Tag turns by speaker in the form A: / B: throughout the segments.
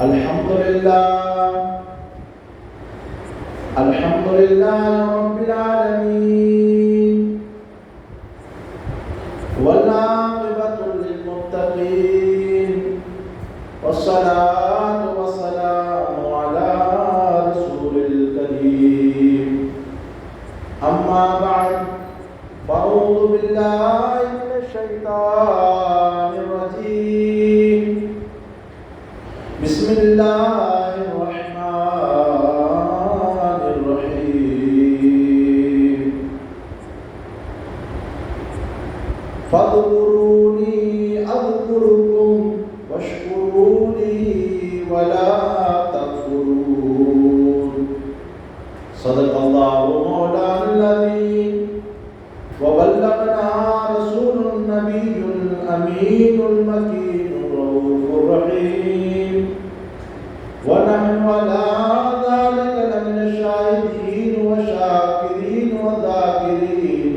A: الحمد لله رب العالمين والعاقبة للمتقين والصلاة والسلام على رسول الكريم أما بعد فأعوذ بالله من الشيطان الرجيم بسم الله الرحمن الرحيم فاذكروني أذكركم واشكروا لي ولا تكفرون صدق الله مولانا العظيم وبلغنا رسول النبي الأمين المكين الرؤوف الرحيم ونحن على ذلك لمن الشاهدين والشاكرين والذاكرين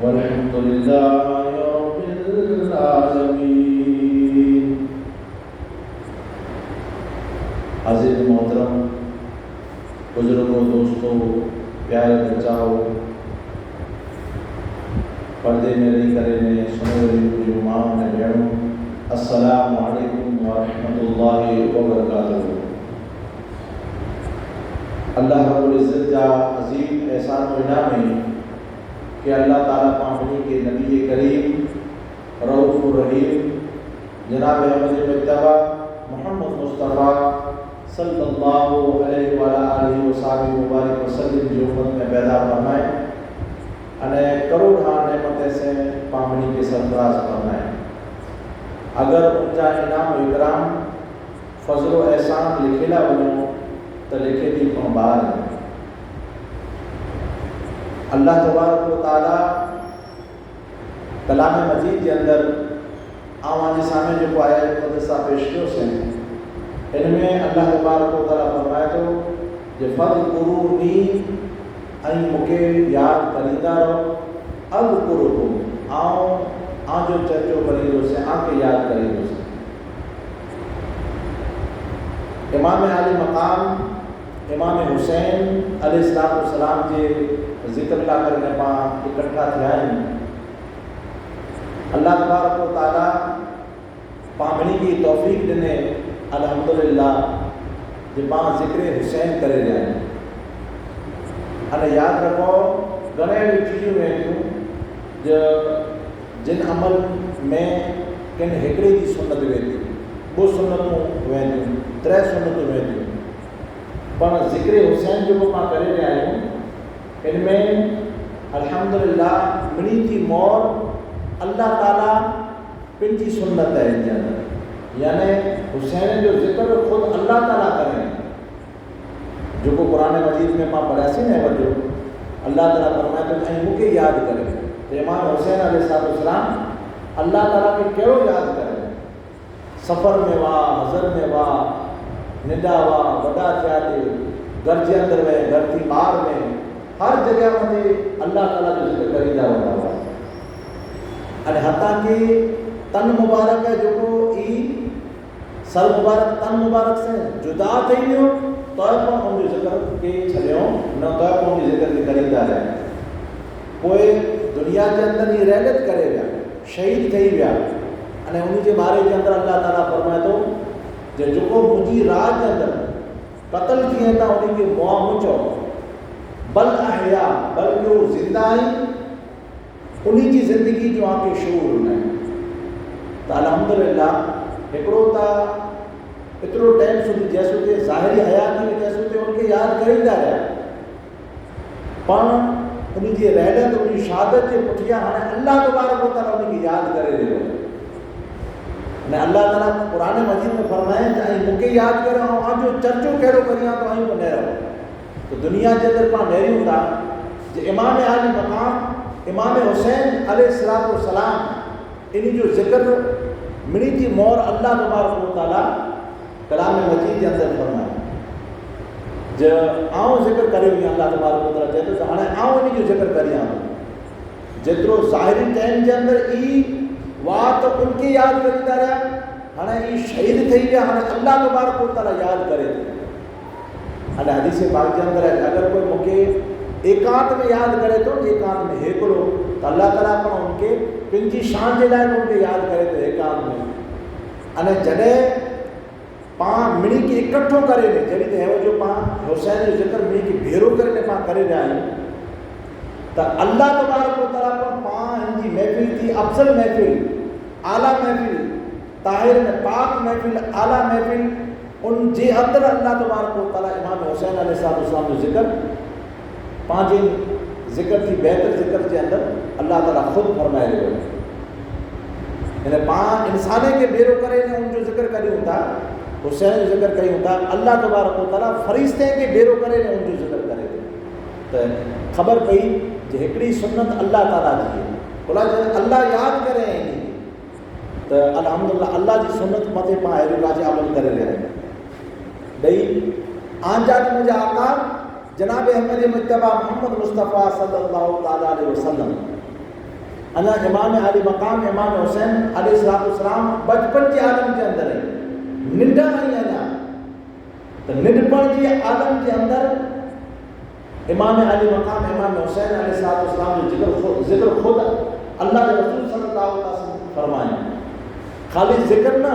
A: والحمد لله رب العالمين. عزیز محترم بزرگوں، دوستوں، پیارے بچاؤ، پردے میں رہی کرے نے سنو رہی جو ماں نے بہنوں، السلام علیکم ورحمۃ اللہ وبرکاتہ. اللہ رب العزت کا عظیم احسان و انعام ہے کہ اللہ تعالیٰ پاکوں کے نبی کریم رؤوف الرحیم جناب احمد مجتبیٰ محمد مصطفیٰ صلی اللہ علیہ وآلہ وصحبہ مبارک وسلم جو امت میں پیدا فرمائے અને કરોડો નહેમતે سے પામણી کے سرفراز فرمائے. اگر اونچا انعام و اکرام فضل و احسان لکھیلا وجوں تو لکھے تھی کو بار ہے. اللہ تبارک و تعالی کلام مجید کے اندر آوان سامنے جو آیا مقدسہ پیش کیوں سے ان میں اللہ تبارک و تعالی فرمائے تو جو فذکرونی ائیں مکے یاد کریندہ رہو اذکرکم آن جو چرچو کریندو سے آن کے یاد کریندو سے. امام عالی مقام امام حسین علیہ السلام کے ذکر لا کرنے پا اکٹھا تھے آئیں. اللہ تبارک و تعالی پامنی کی توفیق دینے الحمدللہ جو پا ذکر حسین کرے جائیں. અને યાદ રખો ઘણા એવી ચીજો વેંदियूं जो जिन अमल में किन हिकिड़े जी सुनत वेंदी, ॿ सुनतूं वेंदियूं, 3 सुनतूं वेंदियूं, पर ज़िक्र हुसैन जेको पाण करे रहिया आहियूं इन में अल्हम्दुलिल्लाह मिणी थी मौर अल्लाह ताला पंहिंजी सुन्नत है इन जे अंदरि, यानी हुसैन जो ज़िक्र ख़ुदि अल्लाह ताला करें जो को कुरान मजीद में मां पढ़ियासीं न वठो. अल्लाह ताला फरमाए थो ऐं मूंखे यादि करे त इमाम हुसैन अलैहिस्सलाम अल्लाह ताला खे कहिड़ो यादि करे. सफ़र में हुआ, हज़र में हुआ, निंढा हुआ, वॾा थिया ते घर जे अंदरि में, घर थी ॿार में, हर जॻह ते अल्लाह ताला जो ज़िक्र करींदा वेंदा हुआ. अने हथां की तन मुबारक है जेको ई सर मुबारक तन मुबारक से जुदा थी वियो तो उनके ज़िक्र के छॾियो न तो उनके ज़िक्र के करींदा रहे. पोइ दुनिया के अंदर ये रहलत करे विया, शहीद थी विया अने उनके बारे के अंदर अल्लाह ताला फरमाए तो जेको मुंहिंजी राह के अंदर क़त्ल थी वेंदा उनके मुआ मुचो बल अहया बल्कि वो ज़िंदा आहिनि उन्हीं की ज़िंदगी जो आके शूर न तो अल्हम्दुलिल्लाह हिकिड़ो त एतिरो टाइम सुधी जैसो कि ज़ाहिरी हयाती में जैसो कि उनके याद करींदा रहिया पण उनजी रहलत उनजी शहादत जे पुठियां हाणे अल्लाह तबारक व तआला उनखे यादि करे रहियो आहे. ने अल्लाह ताला कुरान मजीद में फरमाए त ऐं मूंखे यादि करे ऐं जो चर्चो कहिड़ो करियां तो ऐं न रहो. तो दुनिया जे अंदरि पाण नेरियूं था जे इमाम आली मक़ाम इमाम हुसैन अलैहिस्सलाम इन जो ज़िक्र मिणी थी मोर अल्लाह तबारक व तआला कलाम मजीद के अंदर फरमाए जो आऊं ज़िक्र करे हुई अल्लाह तबारक व तआला चए थो त हाणे आऊं इन जो ज़िक्र करियां जेतिरो ज़ाहिरी टाइम के अंदर ई वाह तो उनके याद करींदा रहिया हाणे ही शहीद थी विया, हाणे अल्लाह तबारक व तआला यादि करे थो। हाणे हदीस पाक जे अंदरि आहे, अगरि कोई मूंखे एकांत में यादि करे थो, एकांत में हिकिड़ो, त अल्लाह ताला पण उनखे पंहिंजी शान जे लाइ उनखे यादि करे थो एकांत में। अने जॾहिं पाण मिणी खे इकठो करे ने, जॾहिं त हेॾो जो पाण हुसैन जो ज़िक्र मिणी खे भेरो करे ने पाण करे रहिया आहियूं, त अल्लाह तबारक व तआला पण पाण हिन जी महफ़िल थी अफ़ज़ल महफ़िल, आला महफ़िल, ताहिर में पाक महफ़िल, आला महफ़िल, उन जे अंदरि अल्लाह तबारक व तआला इमाम हुसैन अलैहिस्सलाम जो ज़िक्र पंहिंजे ज़िक्र थी बहितर ज़िक्र जे अंदरि अल्लाह ताला ख़ुदि फरमाए रहियो आहे। हिन पाण इंसान खे भेरो करे ने उनजो ज़िक्र करियूं था, हुसैन जो ज़िक्र कयूं था, अल्लाह तबारक व तआला फ़रिश्ते खे भेरो करे ने उनजो ज़िक्र करे थो। त ख़बर पई जे हिकिड़ी सुन्नत अल्लाह ताला जी आहे, भला अल्लाह यादि करे ऐं त अल्हम्दुलिल्लाह अल्लाह जी सुन्नत मथे पाण अहिड़ो राज अमल करे रहिया आहियूं। ॾेई आंजा मुंहिंजा आका जनाब अहमद मुज्तबा मोहम्मद मुस्तफ़ा सल्लल्लाहु तआला अलैहि वसल्लम, अञा इमाम आली मक़ाम इमाम हुसैन अलैहिस्सलाम बचपन जे आलम जे अंदरि निंड आई अञा, त निंढपण जे आलम जे अंदरि इमाम आली मक़ाम इमाम हुसैन अलैहिस्सलाम जो ज़िक्र ख़ुदि अल्लाह के रसूल सल्लल्लाहु अलैहि वसल्लम फरमाए। खाली ज़िक्र न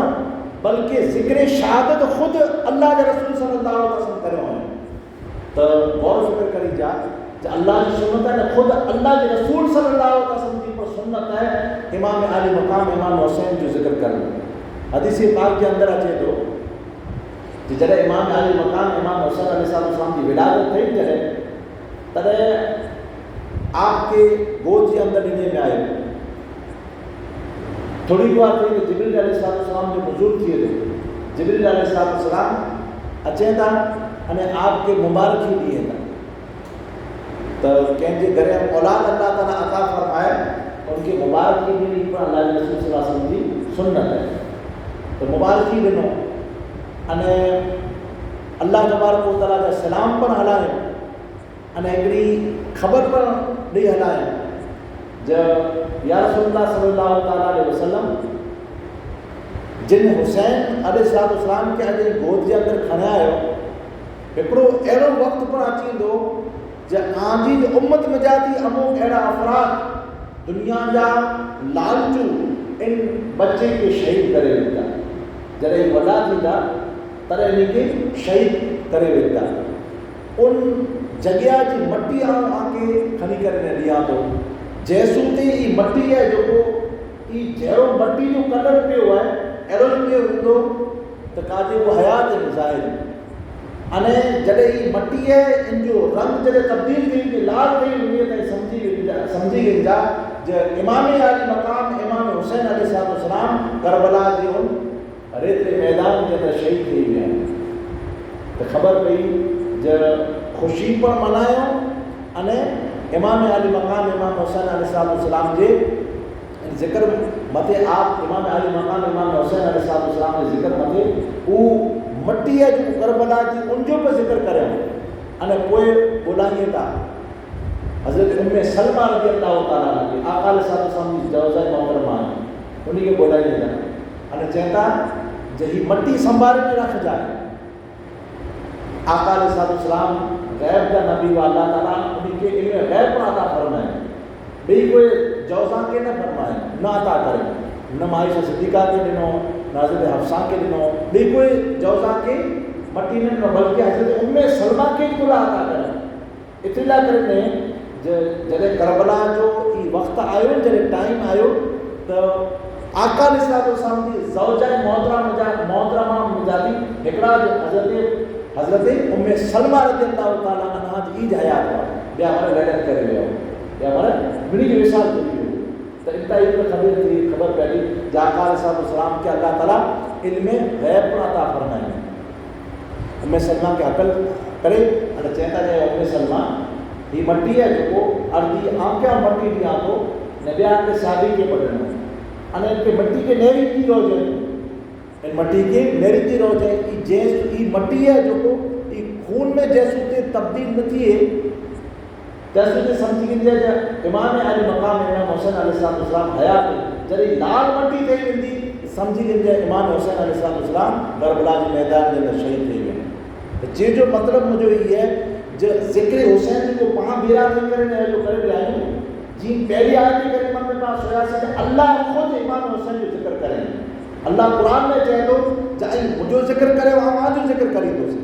A: बल्कि ज़िक्र शहादत ख़ुदि अल्लाह के रसूल सल्लल्लाहु अलैहि वसल्लम करियो आहे। त गौर फ़िक्र करी जा अल्लाह जी सुन्नत है, ख़ुदि अल्लाह के रसूल सल्लल्लाहु अलैहि वसल्लम जी पर सुन्नत है इमाम आली मक़ाम इमाम हुसैन जो ज़िक्र करणु। हदीस पाक के अंदर अचे थो कि जॾहिं इमाम आली मक़ाम इमाम हुसैन अलैहिस्सलाम की विलादत थी, तॾहिं आपके गोद के अंदर ॾिने में आयो। थोड़ी बार थी तो जिब्रील अलैहिस्सलाम जो नुज़ूल थिए थो। जिब्रील अलैहिस्सलाम अचनि था अने आपके मुबारकी ॾिए था। तो कंहिंजे घर में औलाद अल्लाह ताला अता फरमाए उनके मुबारकी ॾिनी पर अल्लाह के रसूल सल्लल्लाहु अलैहि वसल्लम जी सुन्नत है। तो मुबारकी ॾिनो अने अल्लाह तबारक व तआला जा सलाम पण हलायो अने हिकिड़ी ख़बर पण ॾेई हलायो जो या रसूलुल्लाह सल्लल्लाहु तआला अलैहि वसल्लम जिन हुसैन अलैहिस्सलाम के अॼु गोद जे अंदरि खणिया आहियो, हिकिड़ो अहिड़ो वक़्तु पण अची वेंदो जो आंजी उम्मत में जा थी अमुक अहिड़ा अफ़राद दुनिया जा लालचू इन बच्चे के शहीद करे वेंदा। जॾहिं वॾा थींदा तॾहिं इनखे शहीद करे वेंदा। उन जॻह जी मटी आके खणी करे न ॾियां थो, जैसूं ते ई मटी आहे जेको ई जहिड़ो मटी जो कलर पियो आहे अहिड़ो पियो हूंदो त काजे उहो हयात ज़ाहिर। अने जॾहिं ई मटी आहे इन जो रंग जॾहिं तब्दील थी वेंदी लाल थी वेंदी त सम्झी वेंदा जो इमाम आली मक़ाम इमाम हुसैन अलैहिस्सलाम करबला जे उन रेतले मैदान जे अंदरि शहीद थी विया आहिनि। त ख़बर पई जो ख़ुशी पण मल्हायो अने इमाम आली मक़ाम इमाम हुसैन अलैहिस्सलाम जे ज़िक्र मथे आप इमाम आली मक़ाम इमाम हुसैन अलैहिस्सलाम जे ज़िक्र मथे हू मटी है जो करबला जी उनजो पे ज़िक्र करें अने पोइ ॿुधाइए था हज़रत उम्मे सलमा रज़ी अल्लाहु ताला के आका अलैहिस्सलाम जी जौज़ा मोहतरमा उन्हीं के ॿुधाइए था अने चवंदा जे ही मटी संभाले में रखजाए। आका अलैहिस्सलाम गैब जा नबी व अल्लाह ताला उन्हीं के इल्म गैब पर अता फरमाए, ॿी कोई जौज़ा के न फरमाए न अता करे, न आयशा सिद्दीक़ा के ॾिनो न हज़रत हफ्सा के ॾिनो, ॿी कोई जौज़ा के मटी न ॾिनो बल्कि हज़रत उम्मे सलमा के खुदा अता करे। इतला करे जॾहिं करबला जो ई वक़्तु आयो, जॾहिं टाइम आयो त आका अलैहिस्सलाम जी ज़ौजा मोहतरमा मुजादी हिकिड़ा हज़रत उम्मे सलमा रज़ी अल्लाहु ताला अन्हा जी ईद हयात हुआ, ॿिया हर लड़न करे वियो, ॿिया हर ॿिनी जो विसाल थी वियो। त इता इल्म ख़बर पई जो आका अलैहिस्सलाम के अल्लाह ताला इल्म गैब पर अता फरमाए। उम्मे सलमा के अकल करे अने चवंदा जे उम्मे सलमा ही मटी है जो अर्दी आंख्या मटी दिया तो ने ॿिया के शादी के पढ़नो अने इनके मट्टी के नेरी की रोज है, इन मट्टी के नेरी की रोज है ई जैस ई मट्टी है जो को ई खून में जैसे ते तब्दील न थी है जैसे ते समझी जे इमाम आली मक़ाम इमाम हुसैन अलैहिस्सलाम हयात जरी लाल मट्टी थई वेंदी सम्झी वञिजे इमाम हुसैन अलैहिस्सलाम करबला जे मैदान जे अंदरि शहीद थी विया। त जंहिंजो मतिलबु मुंहिंजो इहो आहे जो ज़िक्र हुसैन जेको पाण बीरा थी करे जो करे विया आहियूं, जीअं पहिरीं आयत करे मन में पाण सोयासीं त अल्लाह ख़ुदि इमाम हुसैन जो ज़िक्र करे। अल्लाह क़ुरान में चए थो त ऐं मुंहिंजो ज़िक्र करे आवाज़ जो ज़िक्र करींदुसि।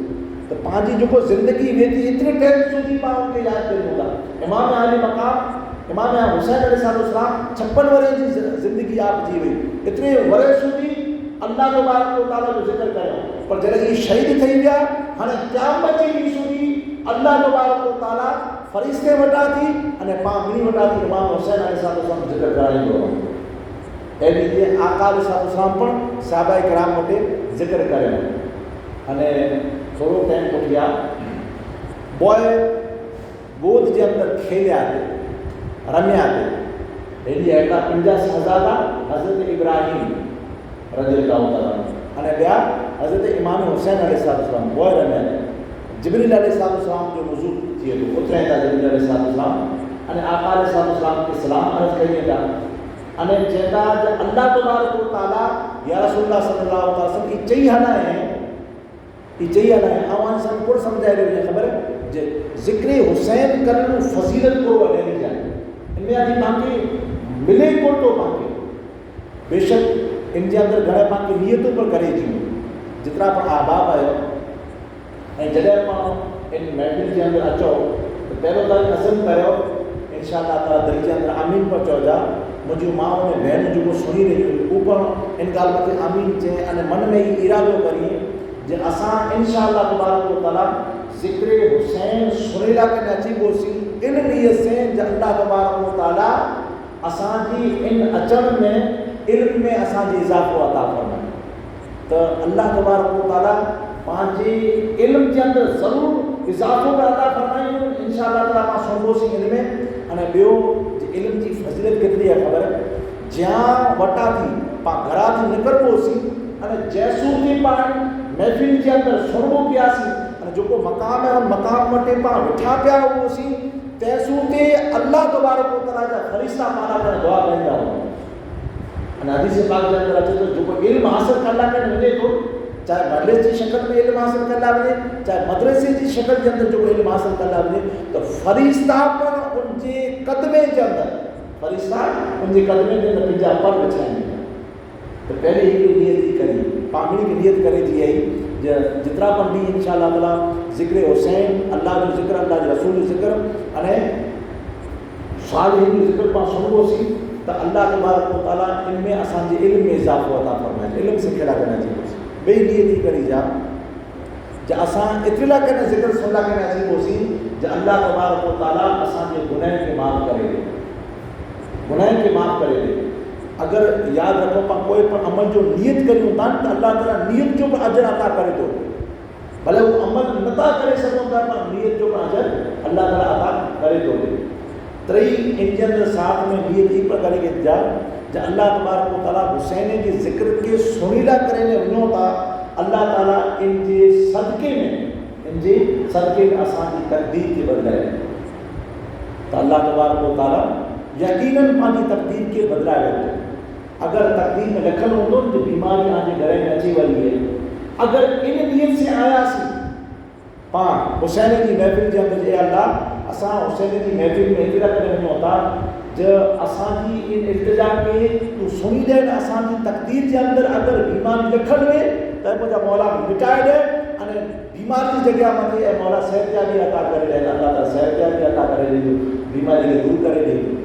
A: त पंहिंजी जेको ज़िंदगी वेठी एतिरे टाइम સુધી पाण उनखे यादि कयूं था। इमाम आली मक़ाम इमाम हुसैन अलैहिस्सलाम 56 वरे जी ज़िंदगी आप जी वई, एतिरे वरे સુધી अल्लाह तबारक व तआला जो ज़िक्र कयो। पर जॾहिं इहे शहीद थी विया, हाणे क़यामत जी ॾींहुं સુધી अल्लाह तबारक व तआला फ़रिश्ते वटा थी अने पाण ॿिनी वटा थी इमाम हुसैन अलैहिस्सलाम जो ज़िक्र कराईंदो आहे। अहिड़ी जीअं आका अलैहिस्सलाम पण सहाबा किराम वटि ज़िक्र कयो। अने थोरो टाइम पुठी आहे बॉय गोद जे अंदरि खेलिया रमिया हेॾी अहिड़ा 50 शहज़ादा हज़रत इब्राहिम रज़ियल्लाहु ताला अने ॿिया हज़रत इमाम हुसैन अलैहिस्सलाम बॉय रमिया जिब्रील अलैहिस्सलाम जो नुज़ूल थिए थो, उतरे था जिब्रील अलैहिस्सलाम अने आका अलैहिस्सलाम के सलाम अर्ज़ कई था अने चवंदा अल्लाह तबारक व तआला या रसूलुल्लाह सल्लल्लाहु अलैहि वसल्लम की चई हलाए ऐं सन कोड़ सम्झाए ॾियो ख़बर जे ज़िक्र हुसैन करण फज़ीलत को वॾे जाए इनमें अभी पाके मिले को तो पाके बेशक इन जे अंदरि घणे पाके नियतूं पर करे थियूं जेतिरा पण आबाब आयो ऐं जॾहिं पाण इन महफ़िल जे अंदरि अचो त पहिरियों त अज़म कयो इंशाअल्लाह ताला दिलि जे अंदरि आमीन पर चइजा। मुंहिंजूं माउ ऐं भेनरूं जेको सुनी रहियूं उहे पण इन ॻाल्हि मथे आमीन चए अने मन में ई इरादो करिए जे असां इंशाअल्लाह तबारक व तआला ज़िक्र हुसैन सुरीला के अची पोसी इन नीयत से जे अल्लाह तबारक व तआला असांजी इन अचण में इल्म में असांजी इज़ाफ़ो अता फरमाए। त अल्लाह तबारक व तआला पंहिंजे इल्म जे अंदरि ज़रूरु इज़ाफ़ो बि अता फरमाईंदो इंशाअल्लाह ताला। मां सुणंदोसीं इन में अने ॿियो जे इल्म जी फज़ीलत केतिरी आहे ख़बर ज्यां वटा थी पाण घरां थी निकिरबोसीं अने जैसूं थी पाण महफ़िल जे अंदरि सुणबो पियासीं अने जेको मक़ाम आहे उन मक़ाम वटि पाण वेठा पिया हुआसीं तंहिंसूं ते अल्लाह तबारक व तआला जा फ़रिश्ता पाण पिण दुआ कंदा हुआ। अने हदीस पाक जे अंदरि अचे थो जेको इल्म हासिल करण लाइ वञे थो चाहे मजलिस जी शक्ल में इल्म हासिल करण लाइ वञे चाहे मदरसे जी शक्ल जे अंदरि जेको इल्म हासिल करण लाइ वञे त फ़रिश्ता पण उनजे क़दमे जे अंदरि फ़रिश्ता उनजे क़दमे जे अंदरि पंहिंजा पर विछाईंदा। त पहिरीं हिकिड़ी नियत ई करी पागड़ी की नियत करे थी आई जितना पण भी इंशाअल्लाह ताला ज़िक्र हुसैन अल्लाह जो ज़िक्र अल्लाह के रसूल जो ज़िक्र अने सालिहीन जो ज़िक्र पाण सुणबोसीं त अल्लाह तबारक व तआला इनमें असांजे इल्म में इज़ाफ़ो अता फरमाए इल्म सिखियलु करण जी ॿई नियत ई करी जा जे असां एतिरा कॾहिं ज़िक्र सुनला कॾहिं अची पोसीं जे अल्लाह तबारक व तआला असांजे गुनाह खे माफ़ करे ॾे गुनाह खे माफ़ करे ॾे। अगरि यादि रखो पाण कोई पण अमल जो नियत करियूं था त अल्लाह ताला नियत जो बि अजर अता करे थो भले उहो अमल नथा करे सघूं था पर नियत जो बि अजर अल्लाह ताला अता करे थो ॾे। टई इन जे अंदरि साथ में नियत ई पर करे जा जे अल्लाह तबारक व तआला हुसैन जे ज़िक्र खे सुणीला करे वञो था अल्लाह ताला इन जे सदके में असांजी तक़दीर खे बदिलाए त अल्लाह तबारक व तआला यकीनन पंहिंजी तक़दीर खे बदिलाए वेंदो। अगर तकदीर में लिखल होंदो तो बीमारी आजे घर में अची वही है। अगर इन नियत से आयासी पाण हुसैन की महफिल के अंदर ए अल्लाह असा हुसैन की महफिल में एतिरा करे होता जो असांजी इन इल्तिजा के तू सुनी दे असांजी तकदीर के अंदर अगर बीमारी लिखल हुए तो मुझा मौला मिटाए दे अने बीमारी की जगह मथे ए मौला सेहतयाबी अता करे दे अल्लाह ताला सेहतयाबी अता करे दे बीमारी के दूर करे दे।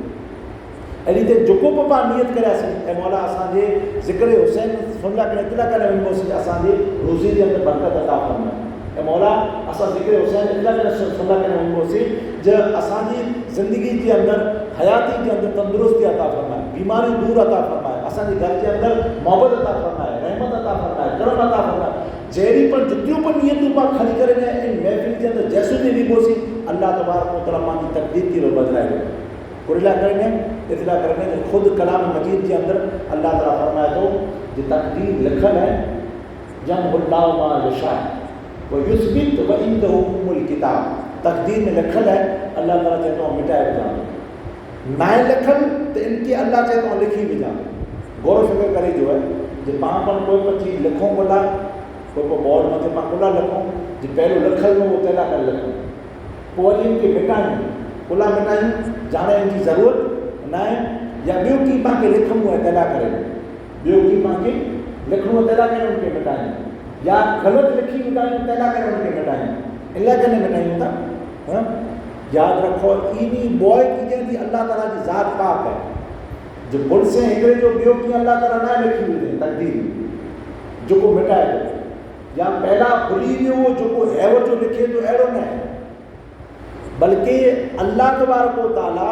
A: अहिड़ी ते जेको बि पाण नियत करियासीं ऐं मौला असांजे ज़िक्र हुसैन सुनला करे इतला करे वञिबोसीं असांजे रोज़ी जे अंदरि बरकत अता फरमाए ऐं मौला असां ज़िक्र हुसैन इतला करे सुनला करे वञिबोसीं जो असांजी ज़िंदगी जे अंदरि हयाती जे अंदरि तंदुरुस्ती अता फरमाए बीमारी दूर अता फरमाए असांजे घर जे अंदरि मोहब्बत अता फरमाए रहमत अता फरमाए करम अता फरमाए। जहिड़ी पण जितियूं पण नियतूं पाण खणी करे इन महफ़िल जे अंदरि जैसूं बि विबोसीं अल्लाह तबारक व तआला पंहिंजी तक़दीर खे बदिलाए ॾियो। कुरिला करने इतला करने जो खुद कलाम मजीद के अंदर अल्लाह ताला फरमाए तो जो तकदीर लिखल है यमहुल्लाहु मा यशा व युस्बित व इंदहु उम्मुल किताब तकदीर में लिखल है अल्लाह ताला चए तो मिटाए विझां ना लिखल तो इनके अल्लाह चए तो लिखी विझां। गौर फिक्र करे जो है जे पाण पण कोई पर चीज लिखूं कोला, कोई पर बोर्ड मथे पाण कोला लिखूं, जे पहिरियों लिखल हो तेला करे लिखूं, पोइ वरी इनखे मिटायूं, कोला मिटायूं, जाणे इनजी ज़रूरत न आहे, या ॿियो की पाण खे लिखणो आहे तेला करे, ॿियो की पाण खे लिखणो आहे तेला करे उनखे मिटायूं, या ग़लति लिखी मिटायूं तेला करे उनखे मिटायूं, इन लाइ करे मिटायूं था। याद रखो इन्हीं बॉय की जल्दी अल्लाह ताला की ज़ात पाक है, जो बुल से हिकिड़े जो ॿियो कीअं अल्लाह ताला न लिखी हुजे तक़दीर जेको मिटाए थो, या पहिला भुली वियो हो जेको हैव जो लिखे थो अहिड़ो न आहे, बल्कि अल्लाह तबारक व तआला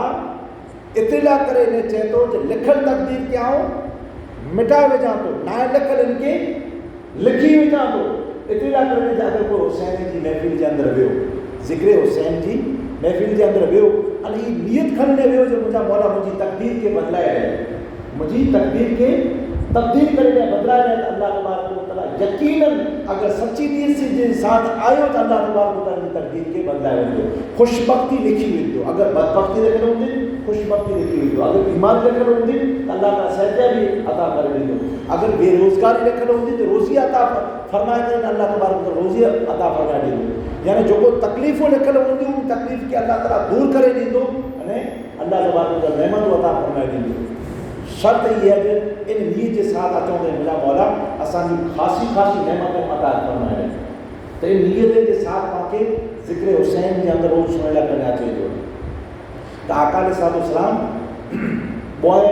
A: इतिला करे ने चए थो जो लिखल तक़दीर खे आऊं मिटाए विझां थो, न लिखल इनखे लिखी विझां थो। इतिला करे अगरि कोई हुसैन जी महफ़िल जे अंदरि वियो, ज़िक्र हुसैन जी महफ़िल जे अंदरि वियो, अने ही नियत खणी वियो जो मुंहिंजा मौला मुंहिंजी तक़दीर खे बदिलाए रहे, मुंहिंजी तक़दीर खे तब्दील करे बदिलाए रहे, त अल्लाह तबारक व तआला यकीनन अगरि सची नीयत जे साथ आयो त अल्लाह तबारक व तआला जी तक़दीर खे बदिलाए वेंदो, ख़ुशबख़्ती लिखी वेंदो। अगरि बदबख़्ती लिखियलु हूंदी ख़ुशबख़्ती लिखी वेंदो, अगरि बीमारी लिखियलु हूंदी त अल्लाह ताला सिहत बि अता करे ॾींदो, अगरि बेरोज़गारी लिखियलु हूंदी त रोज़ी अता फरमाए करे त अल्लाह तबारक व तआला रोज़ी अता फरमाए ॾींदो, यानी जेको तकलीफ़ूं लिखियलु हूंदियूं उन तकलीफ़ खे अल्लाह ताला दूर करे ॾींदो अने अल्लाह तबारक व तआला नेमतूं अता फरमाए ॾींदो। शर्त इहा आहे कि इन नीयत जे साथ अचूं त मुंहिंजा मौला असांजी ख़ासी नेमतूं अता फरमाए ॾे, त इन नीयत जे साथ तव्हांखे ज़िक्र हुसैन जे अंदरि रोज़ सुहिणा करणा चाहिए त आका अलैहिस्सलाम बॉय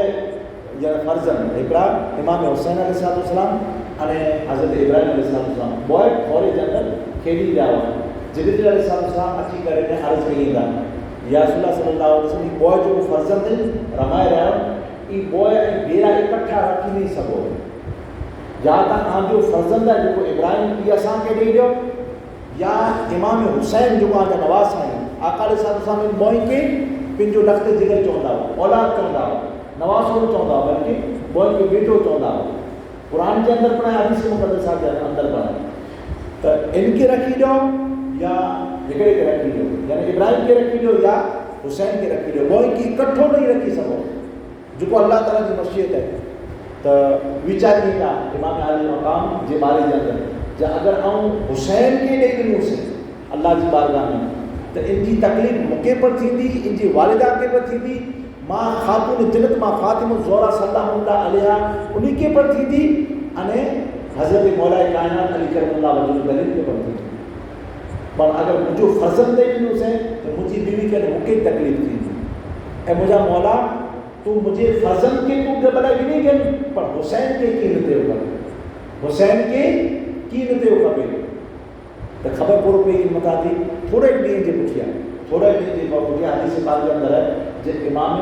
A: या फर्ज़न हिकिड़ा इमाम हुसैन अलैहिस्सलाम अने हज़रत इब्राहिम अलैहिस्सलाम बॉय थोरे जे अंदरि खेॾी रहिया हुआ, जिब्रील अलैहिस्सलाम अची करे अर्ज़ु कई ईंदा या रसूलुल्लाह सल्लल्लाहु अलैहि वसल्लम बॉय जेको फर्ज़न रमाए रहिया ई बॉय ऐं भेरा इकट्ठा रखी नहीं सघो, या त तव्हांजो फर्ज़ंद आहे जेको इब्राहिम इहा असांखे ॾेई ॾियो, या इमाम हुसैन जेको तव्हांजा नवाज़ आहिनि आका अलैहिस्सलाम इन बॉय खे पंहिंजो लख़्त जिगर चवंदा हुआ, औलाद चवंदा हुआ, नवाज़ो न चवंदा हुआ, बल्कि बॉय खे बेटो चवंदा हुआ। क़ुरान जे अंदरि पिण हदीस मुक़द्दसा जे अंदरि पिण त इनखे रखी ॾियो या हिकिड़े खे रखी ॾियो, यानी इब्राहिम खे रखी ॾियो या हुसैन खे रखी ॾियो, बॉय खे इकठो नहीं रखी सघो जेको अल्लाह ताला जी मशीयत है। त वीचारींदा इमाम आली मक़ाम जे बारे जे अंदरि जा अगरि आऊं हुसैन खे ॾेई ॾिनोसि अल्लाह जी बारगाह में त इनजी तकलीफ़ मूंखे पर थींदी, इनजी वालिदा खे पर थींदी, मां ख़ातून जन्नत मां फातिमा ज़ोहरा सल्लल्लाहु अलैहा उन खे पर थींदी, अने हज़रत मौलाए कायनात अली करमल्लाहु वजहहु खे पर थींदी। पर अगरि मुंहिंजो फर्ज़ंद ॾेई ॾिनोसि त मुंहिंजी बीवी खे मूंखे तकलीफ़ थींदी, ऐं मुंहिंजा मौला तू मुझे फर्जन के तू भला गिनी गए पर हुसैन के की नते खपे, हुसैन के की नते खपे त ख़बर कोन पई मता थी थोड़े ॾींहं जे पुठियां हदीस पाक जे अंदरि जे इमाम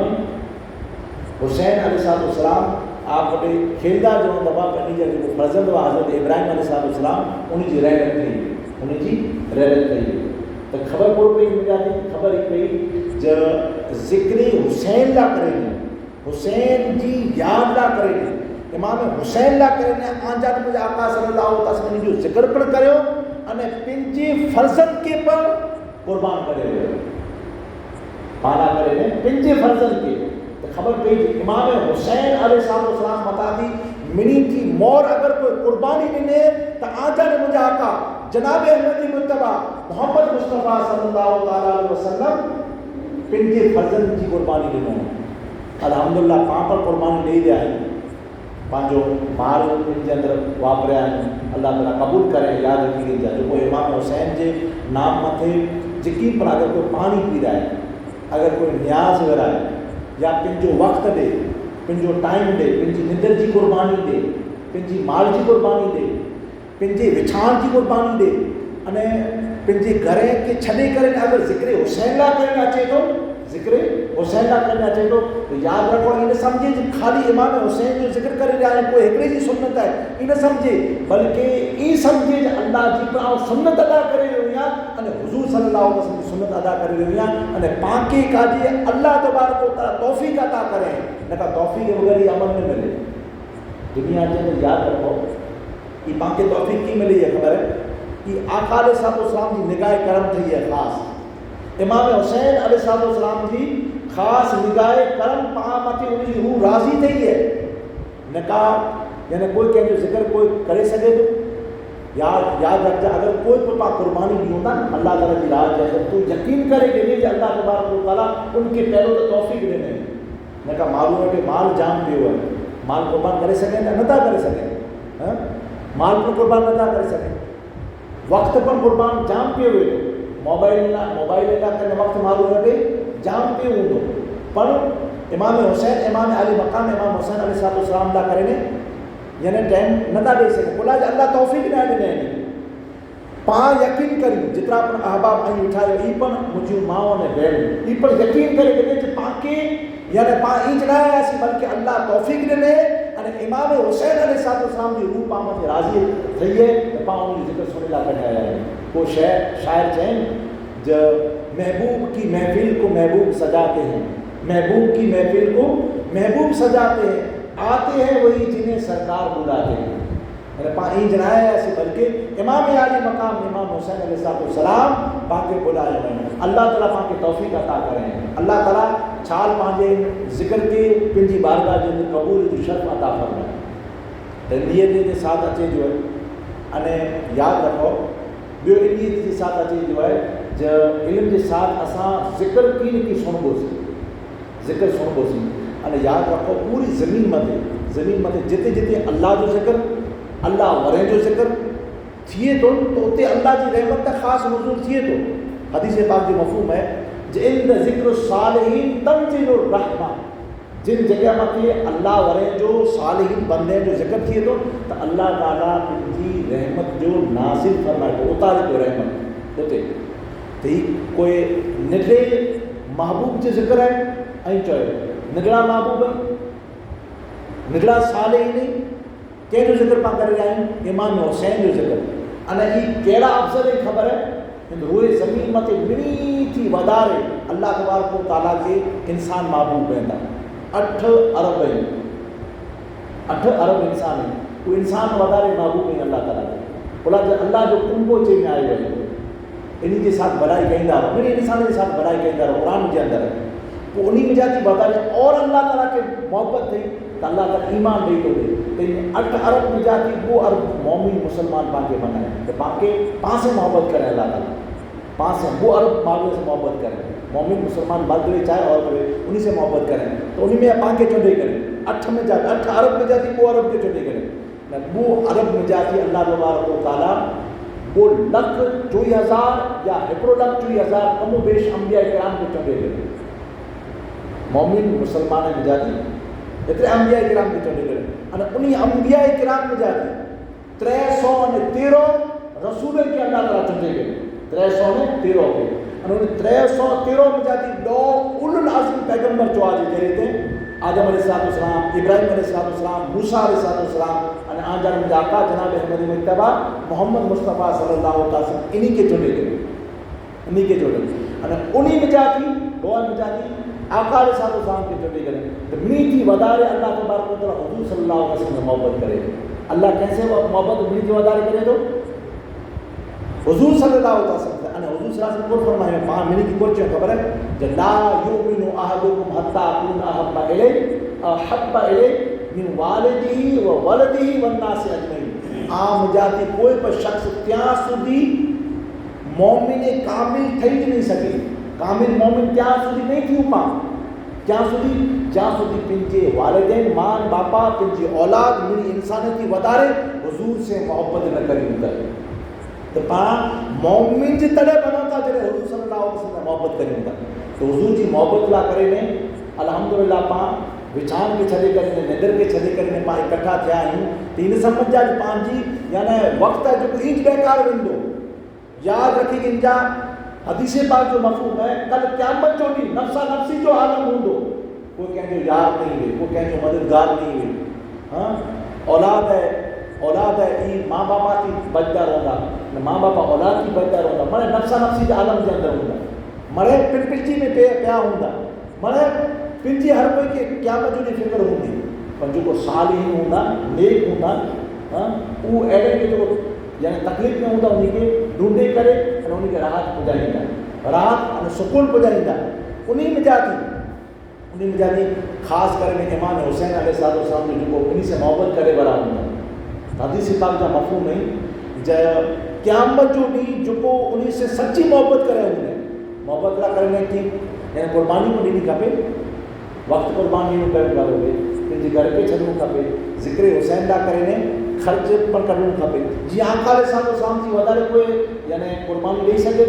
A: हुसैन अलैहिस्सलाम आप वटि खेलदा जो दबा पंहिंजी जा जेको फर्जंद हुआ हज़रत इब्राहिम अलैहिस्सलाम उनजी रहमत कई, उनजी रहमत कई त ख़बर कोन पई मुंहिंजा ख़बर ई पई जो ज़िक्र हुसैन ला करे हुसैन जी याद ला करे इमाम हुसैन ला करे आंजा मुझे आका सल्लल्लाहु अलैहि वसल्लम जो जिक्र पण करियो अने पंहिंजे फर्ज़न के पर कुर्बान करे वियो, पाला करे ने पंहिंजे फर्ज़न के त ख़बर पई इमाम हुसैन अलैहिस्सलाम मता थी मिनी थी मोर अगर कोई कुर्बानी ॾिने त आंजा मुझे आका जनाब अहमदी मुत्तबा मोहम्मद मुस्तफ़ा सल्लल्लाहु अलैहि वसल्लम पंहिंजे फर्ज़न जी कुर्बानी ॾिनो। अल्हम्दुलिल्लाह पाण पर कुर्बानी ॾेई रहिया आहियूं, पंहिंजो माल जे अंदरि वापरिया आहिनि, अल्लाह ताला क़बूल करे यादि रखी ॾींदा। जेको इमाम हुसैन जे नाम मथे जेकी पर अगरि कोई पाणी पी रहा है, अगरि कोई न्याज़ विराए या पंहिंजो वक़्तु ॾे, पंहिंजो टाइम ॾे, पंहिंजी निंड जी कुर्बानी ॾे, पंहिंजी माल जी कुर्बानी ॾे, पंहिंजे विछाण जी कुर्बानी ॾे, अने पंहिंजे घर खे छॾे करे अगरि ज़िक्र हुसैन लाइ करणु अचे थो, ज़िक्र हुसैन लाइ करणु अचे थो त यादि रखो इन सम्झे ख़ाली इमाम हुसैन जो ज़िक्र करे रहिया आहियूं कोई हिकिड़े जी सुन्नत आहे इन सम्झे, बल्कि ई सम्झे त अल्लाह जी पर सुन्नत अदा करे रहियो आहियां अने हुज़ूर सल्लल्लाहु अलैहि वसल्लम जी सुन्नत अदा करे रहियो आहियां अने पाके काजे अल्लाह तबारक व तआला तौफ़ीक़ अता करे, न त तौफ़ीक़ वग़ैरह अमल में मिले दुनिया जे अंदरि। यादि रखो कि पाके तौफ़ीक़ की मिली है ख़बर है कि आका अलैहिस्सलाम जी निगाह करम थी है ख़ासि, इमाम हुसैन अलैहिस्सलाम जी ख़ासि निगाह करम पाण मथे उनजी रूह राज़ी थी है, निकाह یعنی کوئی کنहिंजो ज़िक्र कोई करे सघे थो? यादि रखिजे, अगरि कोई बि पाण क़ुर्बानी ॾियूं था न अल्लाह ताला जी राह जे तूं यकीन करे ॾिनी जे अल्लाह तबारक व ताला उनखे पहिरियों त तौफ़ीक़ ॾिनई। न का माण्हू वटि माल जाम पियो आहे, माल क़ुर्बान करे सघनि था? नथा करे सघनि। माल पण क़ुर्बान नथा करे सघनि, वक़्तु पण क़ुर्बान जाम पियो वेठो, मोबाइल लाइ कंहिं वक़्तु माण्हू वटि जाम पियो हूंदो, पर इमाम हुसैन इमाम अली मक़ाम इमाम हुसैन अलैहिस्सलाम लाइ करे ने यानी टाइम नथा ॾेई सघनि। बोला अल्लाह तौफ़ीक़ न ॾिनई। पाण यकीन करियूं जेतिरा पण अहबाब ऐं वेठा आहियो, ई पण मुंहिंजियूं माऊं ने भेणूं, ई पण यकीन करे ॾिने जे पाण खे यानी पाण ई न आयासीं बल्कि अल्लाह तौफ़ीक़ ॾिने अने इमाम हुसैन अलैहिस्सलाम जी रूह पाण ते राज़ी थिए त पाण उन ज़िक्र सुणे लाइ कढिया आया आहियूं। को शाइर चइनि जो महबूब की महफिल को महबूब सजाते हैं, महबूब की महफिल को महबूब सजाते हैं, आते हैं वही जिन्हें सरकार बुलाते हैं। अरे पाण ई जनाया ऐसे बल्कि इमाम आली मकाम इमाम हुसैन अलैहिस्सलाम पाके बुलाए वञनि। अल्लाह ताला पाके तौफ़ीक़ अता करें। अल्लाह ताला छाल पंहिंजे ज़िक्र खे पंहिंजी बारगाह जे अंदरि क़बूल जी शर्फ़ अता फरमाए। त नियत जे साथ अचे जो आहे अने यादि रखो ॿियो नियत जे साथ अचे जो आहे जो इल्म जे साथ असां ज़िक्र की सुणबोसीं, ज़िक्र सुणबोसीं। अने यादि रखो पूरी ज़मीन मथे जिते जिते अल्लाह जो ज़िक्र अल्लाह वरे जो ज़िक्र थिए थो त उते अल्लाह जी रहमत ख़ासि नज़ूल थिए थो। हदीस पाक जो मफ़हूम है जिन ज़िक्र सालिहीन तंज़िलुर रहमा, जिन जगह मथे अल्लाह वरे जो सालिहीन बंदे जो ज़िक्र थिए थो त अल्लाह ताला पंहिंजी रहमत जो नाज़िल फरमाए थो, उतारे थो रहमत उते। त ही कोई निडे महबूब जो ज़िक्र आहे ऐं चयो निगड़ा महबूब निगड़ा सालिहीन कंहिंजो ज़िक्र पाण करे रहिया आहियूं? इमाम हुसैन जो ज़िक्र। अने ही कहिड़ा अफ़ज़ल जी ख़बर आहे उहे ज़मीन मथे ॿिनी थी वधारे अल्लाह तबारक व तआला खे इंसान महबूब वेंदा। 8 अरब इंसान आहिनि, उहे इंसान वधारे महबूब आहिनि अल्लाह ताला खे। बोला अल्लाह जो कुंभोचे में आयो आहे, इन जे साथ भलाई कंदा रहो, ॿिनी इंसान जे साथ भलाई कंदा रहो क़ुरान जे अंदरि। पोइ उन में जाती वधारे और अल्लाह ताला खे मोहबत थी त अल्लाह ताला ईमान ॾेई थो ॾे। त 8 अरब में जाती वो अरब मोमिन मुसलमान पाण खे मनाए त पाण खे पाण से मोहबत करे अल्लाह ताला, पाण से वो अरब माण्हू से मोहबत करे, मोमिन मुसलमान मर्द हुए चाहे औरत हुए उन से मोहबत करें तो उन में पाण खे चूंडे करे 8 में जाती 8 अरब में जाती वो अरब खे चूंडे करे न वो अरब में जाती अल्लाह तबारक व तआला वो 1,24,000 या 1,24,000 कमो बेश अंबिया किराम खे चूंडे करे। मोमिन मुसलमान में जाती एतिरे अंबिया किराम खे चूंडे करे अने उन अंबिया किराम में जाती 313 रसूल खे अल्लाह ताला चूंडे करे 313 खे अने उन 313 में जाती 2 उलुल अज़्म पैगंबर जो आज जहिड़े ते आदम अलैहिस्सलाम, इब्राहिम अलैहिस्सलाम, मूसा अलैहिस्सलाम अने आंजा मुंहिंजा आका जनाब अहमद मुज्तबा मोहम्मद मुस्तफ़ा सल्लल्लाहु अलैहि वसल्लम इन्हीं के चूंडे करे, इन्हीं के चूंडे अने उन्हीं में जाती दुआ में जाती आका अलैहिस्सलाम के चूंडे करे तो मीठी वधारे अल्लाह तबारक व तआला हुजूर सल्लल्लाहु अलैहि वसल्लम मोहब्बत करे। अल्लाह कैसे मोहब्बत मीठी वधारे करे तो हुजूर सल्लल्लाहु अलैहि वसल्लम अने हुजूर सल्लल्लाहु अलैहि वसल्लम को फरमायो पाण मिनी की कोच खबर है ज ला युमिनु अहदुकुम हत्ता अकुन अहब्बा इलै मिन वालिदिही व वलदिही वन नास अजमईन। आम जाती कोई पर शख्स ત્યાં સુધી મોમિને કામિલ થઈ જ નહીં શકે, કામિલ મોમિન ત્યાં સુધી નહીં થયું પાણ ત્યાં સુધી જ્યાં સુધી पंहिंजे वालिदैन मां बापा पंहिंजी औलाद मिनी इंसान थी वधारे हुजूर से मोहब्बत न करी हूंदा तो पाण मोमिन जे तॾहिं बनो था जॾहिं हुजूर सल्लल्लाहु अलैहि वसल्लम मोहब्बत करी हूंदा। तो हुजूर जी मोहब्बत लाइ करे ने अल्हम्दुलिल्लाह पाण विछाण खे छॾे करे निंदर खे छॾे करे पाण इकट्ठा थिया आहियूं त इन सम्झ आहे पंहिंजी यानी वक़्तु आहे जेको ईंच बेकार वेंदो। यादि रखी इनजा हदीस पाक जो मफ़हूम है कल क़यामत जो ॾींहुं नफ़्सा नफ़्सी जो आलम हूंदो, कोई कंहिंजो यार नहीं हुए, कोई कंहिंजो मददगार नहीं हुए। हाँ औलाद है ई माँ बापा थी बचदा रहंदा न माँ बापा औलाद थी बचदा रहंदा मने नफ़्सा नफ़्सी जे आलम जे अंदरि हूंदा मरे पिंची में पिया हूंदा मरे पिंची हर कोई खे क़यामत जो ॾींहुं फ़िक्र हूंदी पर जेको सालिहीन हूंदा नेक हूंदा उहो अहिड़े खे जेको यानी तकलीफ़ में हूंदा उनखे ढूंढे करे उनखे राहत पुॼाईंदा, राहत अने सुकून पुॼाईंदा। उन में जाती انہیں مجھے خاص کرنے امام حسین علیہ السلام جو انہیں سے محبت کرے برا ہوں حدیث پاک کا مفہوم نہیں قیامت جو بھی جو انہیں سے سچی محبت کرے انہیں محبت نہ کرنے کی یعنی قربانی کو نہیں کھپے وقت قربانی نہیں کرو گے پھر گھر کے چھڑوں کھپے ذکر حسین نہ کرنے خرچ پر کروں کھپے جی آقا علیہ السلام جی وڈارے کوئی یعنی قربانی لے سکے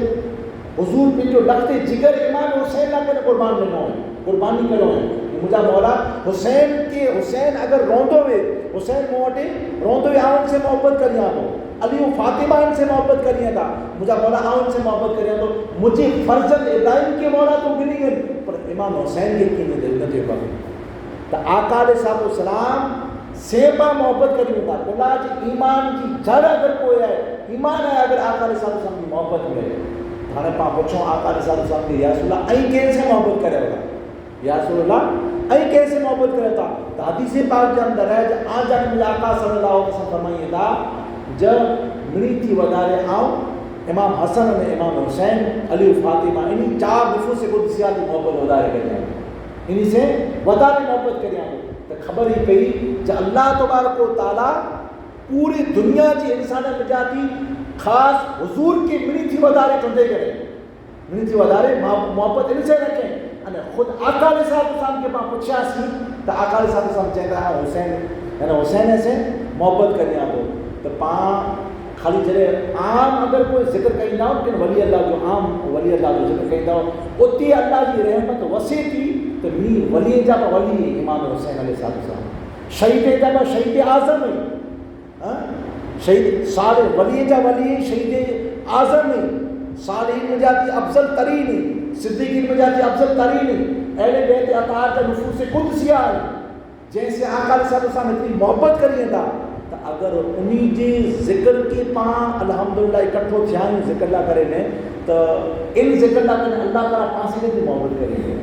A: حضور پہ جو لگتے جگر امام حسین نہ کرے قربان ڈنو ہے قربانی کرو ہے مجھا مولا حسین کے حسین اگر روندو ہوئے حسین موٹے روندو ہوئے آؤں سے محبت کریاں تو علی و فاطمہ ان سے محبت کریاں تھا مجھا مولا آؤں سے محبت کریاں تو مجھے فرزند ابراہیم کے مولا تو گنی گئی پر امام حسین کے کی میں دل نہ تھے تو آقا علیہ السلام سیبا محبت کری ہوتا اللہ جی ایمان کی جڑ اگر کوئی ہے ایمان ہے اگر آقا علیہ السلام کی محبت میں ہمیں پاں پوچھوں آقا علیہ السلام کی یا رسول اللہ این کیسے محبت کرے ہوگا یا رسول اللہ این کیسے محبت کرے ہوتا تو حدیث پاک کے اندر ہے جب آج جانے مجھے آقا صلی اللہ علیہ وسلم فرمائیے تھا جب منی تھی ودارے آؤں امام حسن اور امام حسین علی و فاطمہ انہی چار نفوس قدسیات محبت ودارے کر جائیں انہی سے ودارے محبت کر جائیں تو خبر ہی پئی جب اللہ تبارک و تعالیٰ پوری دنیا کی انسان مجاتی خاص حضور کی منی تھی ودارے چندے کریں منی تھی ودارے محبت ان سے رکھیں اور خود آقا علیہ السلام کے پاس پوچھا سی تو آقا علیہ السلام چاہتا ہے حسین یعنی حسین سے محبت کریں آپ تو پاں خالی جڑے عام اگر کوئی ذکر کہیں نہ ہو لیکن ولی اللہ جو عام ولی اللہ جو ذکر کہیں نہ ہو اتی اللہ کی رحمت وسیع تھی تو می ولی جب ولی امام حسین علیہ السلام شہید جب شہید اعظم ہے شہید صالح ولی جب ولی شہید اعظم ہے صالحین میں جاتی افضل ترین ہے صدیقین میں جاتی افضل ترین ہے اہل بیت اطہار کا نفوس قدسیہ ہے جیسے آقا علیہ السلام اتنی محبت کریے تھا تو اگر انہی جی ذکر کی پاں الحمدللہ اکٹھو تھیائیں ذکر اللہ کرے لیں تو ان ذکر اللہ کرنے اللہ تعالیٰ پانسی کی محبت کریں گے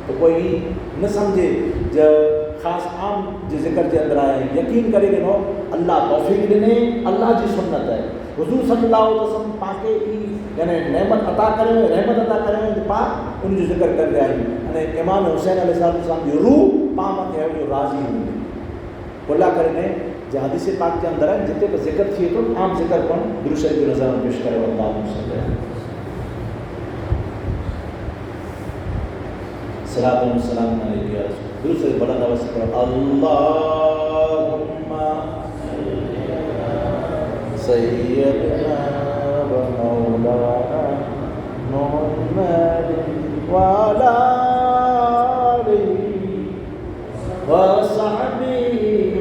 A: تو کوئی نہ سمجھے جب خاص عام جو ذکر کے اندر آئے یقین کرے گے نو اللہ توفیق دینے اللہ جی سنت ہے حضور صلی اللہ علیہ وسلم پاکے کی یعنی نعمت عطا کرے ہوئے رحمت عطا کرے ہوئے پاک ان جو ذکر کر دے آئی یعنی امام حسین علیہ السلام کی روح پامت ہے جو راضی ہوئی اللہ کرنے جو حدیث پاک کے اندر ہے جتنے پر ذکر تھی تو عام ذکر پر درود شریف کی نظر میں پیش کرے اللہ صلی اللہ صلاۃ و سلام علیہ یا رسول درود سے بڑا دعوت سے پڑھو اللہم سیدنا و مولانا محمد وعلی آلہ وصحبہ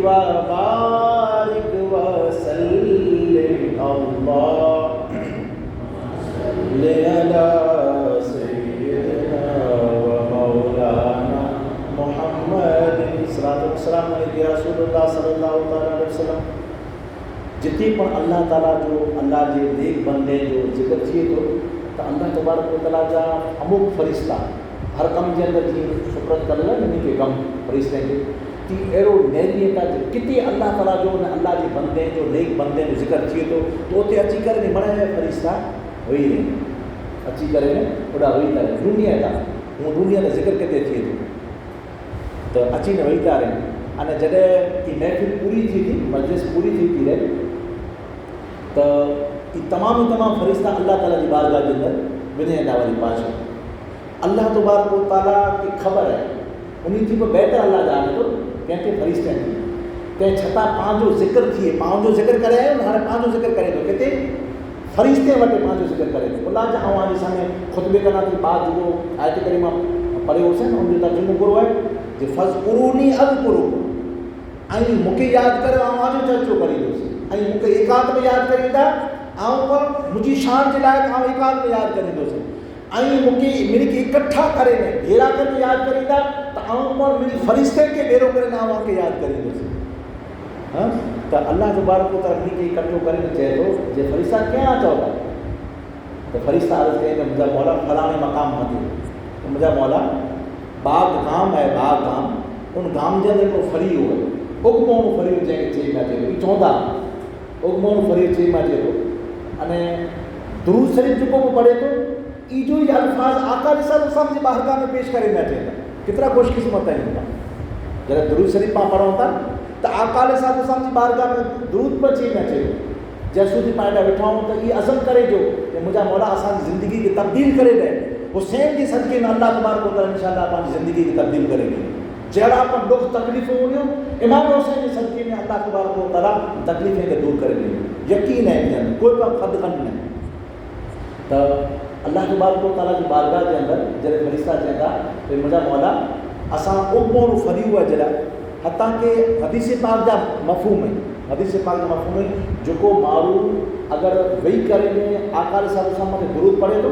A: وبارک وسلم اللہم صلی علی السلام علیکم رسول اللہ صلی اللہ علیہ وسلم جتنی پر اللہ تعالیٰ جو اللہ کے نیک بندے جو ذکر تھے تو اللہ تبارک و تعالیٰ جا اموک فرشتہ ہر کم کے اندر جی شکرت کر لیں نہیں کہ کم فرشتے کے کہ ایرو نیریے کا کتنی اللہ تعالیٰ جو اللہ کے بندے جو نیک بندے جو ذکر تھے تو اتنے اچھی کرے نہیں بڑے فرشتہ ہوئی نہیں اچھی کرے نہیں اڑا ہوئی تھا دنیا تھا وہ دنیا کا ذکر کتے تھے تو اچھی نے وہی تھا رہے અને જડે એ મહેફિલ પૂરી થઈ હતી મજલિસ પૂરી થઈ હતી રહે તો એ તમામ ફરિશ્તા અલ્લાહ તાલા की बारगाह के अंदर विनय वाली पास अल्लाह तबारक व तआला की खबर है उन्हीं थी पर बेहतर अल्लाह जाने तो कंहिंखे फरिश्ते थी तंहिं छतां पंहिंजो ज़िक्र थिए पंहिंजो ज़िक्र करे आयो न हाणे पंहिंजो ज़िक्र करे थो किथे फरिश्ते वटि पंहिंजो ज़िक्र करे थो अल्लाह जा आवाज़ सामने ख़ुतबे कना थी बाद जेको आयत करीमा पढ़ियो हुओसीं न उनजो तर्जुमो करो आहे जे फज़कुरूनी अज़कुरुकुम ऐं मूंखे यादि करियो ऐं आजो चर्चो करींदुसि ऐं मूंखे एकांत में यादि करींदा ऐं पर मुंहिंजी शान जे लाइ ऐं एकांत में यादि करींदुसि ऐं मूंखे मिड़ई इकट्ठा करे न भेरा करे यादि करींदा त ऐं पर मिड़ई फरिश्ते खे भेरो करे न मूंखे यादि करींदुसि हां त अल्लाह तबारक व तआला खे इकट्ठो करे चए थो जे फरिश्ता कीअं चओ था त फरिश्ता अर्ज़ु कई त मुंहिंजा मौला फलाणे मक़ाम मथे त मुंहिंजा मौला बाग गाम है बाग गाम उन गाम जे अंदरि हिकिड़ो फरी हुओ उगमोण फरियो जंहिंखे चई पिया चए चवंदा उगमोण फरियो चई पिया चए थो अने दुरूद शरीफ़ जेको बि पढ़े थो ई जो ई अल्फाज़ आका अलैहि सलाम जे बारगाह में पेश करे पिया चए था केतिरा ख़ुशकिस्मत आहिनि। जॾहिं दुरूद शरीफ़ पाण पढ़ूं था त आका अलैहिस्सलाम जी बारगाह में दुरूद पियो अची न अचे, जसूदी पाण वेठा आहियूं त इहा अज़म करे जो कि मुंहिंजा मौला असांजी ज़िंदगी खे तब्दील करे ॾे। हुसैन जी सदके में अल्लाह तबारक व तआला इंशाअल्लाह पंहिंजी ज़िंदगी खे तब्दील करे ॾे। जहिड़ा पण दुख तकलीफ़ूं हुयूं इमाम हुसैन जी सदके में अल्लाह तबारक व तआला तकलीफ़ें खे दूर करे ॾे। यकीन है इन में कोई बि खद खंड न। त अल्लाह तबारक व तआला जी बारगाह जे अंदरि जॾहिं फ़रिश्ता चवंदा भई मुंहिंजा मौला असां उमर फरी हुआ जहिड़ा हथां के हदीस पाक जा मफ़हूम आहिनि। हदीस पाक जा मफ़हूम आहिनि जेको माण्हू अगरि वेही करे आका अलैहिस्सलाम ते दुरूद पढ़े थो